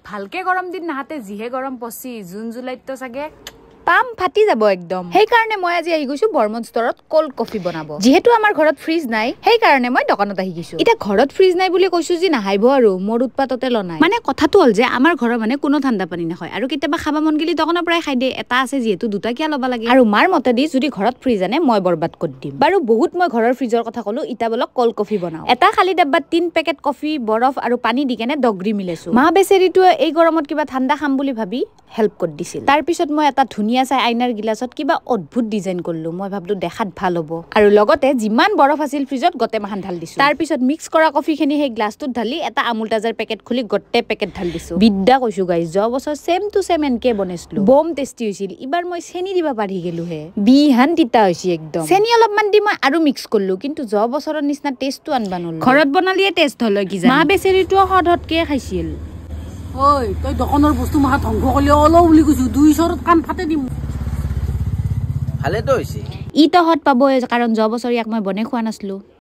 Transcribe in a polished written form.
ভালকে গৰম দিন নাহাতে জিহে গৰম পছি জুন জুলাইত তো চাগে পাম ফাটি যাব একদম সেই কাৰণে মই আজি আহি গৈছো বৰ্মন ষ্টৰত কোল্ড কফি বনাব যেহেতু আমাৰ ঘৰত ফ্ৰিজ নাই সেই কাৰণে মই দোকানত আহি গৈছো এটা ঘৰত ফ্ৰিজ নাই বুলি কৈছো যে নাহাইব আৰু মোৰ উৎপাততে লনাই মানে কথাটো হল যে আমাৰ ঘৰৰ মানে কোনো ঠাণ্ডা পানী নহয় আৰু কেতিয়াবা খাবা মন গলি দোকানৰ পৰাই খাই দে এটা আছে যেহেতু দুটা কিয়া লবা লাগে আৰু মাৰ মতে দি যদি ঘৰত ফ্ৰিজ আনে মই বৰবাদ কৰি দিম বাৰু বহুত মই ঘৰৰ ফ্ৰিজৰ কথা কলো ইটা বলক কোল্ড কফি বনাও এটা খালি ডাব্বাত 3 পেকেট কফি বৰফ আৰু পানী দি কেনে ডগৰি মিলাইছো মা বেচেৰিটোৱে এই গৰমত কিবা ঠাণ্ডা খাম বুলি ভাবি হেল্প কৰি দিছিল তাৰ পিছত মই এটা ধুনিয়া চাই আইনাৰ গিলাছত কিবা অদ্ভুত ডিজাইন কৰলো মই ভাবলো দেখাত ভাল হ'ব আৰু লগতে যিমান বৰফ আছিল ফ্ৰিজত গতে মাহান ঢাল দিছো তাৰ পিছত মিক্স কৰা কফি খিনি সেই গ্লাছটোত ঢালি এটা আমুল তাজাৰ পেকেট খুলি গতে পেকেট ঢাল দিছো বিদ্যা কৈছো গাইজ যোৱা বছৰ সেম টু সেম এনকে বনাইছিলো বম টেষ্টি হৈছিল এবাৰ মই চেনি দিবা পাৰি গেলো হে বিহান তিতা হৈছে একদম চেনি অলপমান দি মই আৰু মিক্স কৰলো কিন্তু যোৱা বছৰৰ নিচিনা টেষ্টটো আনবা নল ঘৰত বনালিয়ে টেষ্ট হল কি জানা মা বেচেৰিটো হদহদকে খাইছিল ঐ তই দোকানৰ বস্তু মাহা ধ্বংস কৰিলে অলপ বুলি কৈছো 200ত কাম ফাটে দিম ভালে তো হৈছে ই তো হট পাব কাৰণ যোৱা বছৰ ইয়াক মই বনাই খোৱা নাছিলো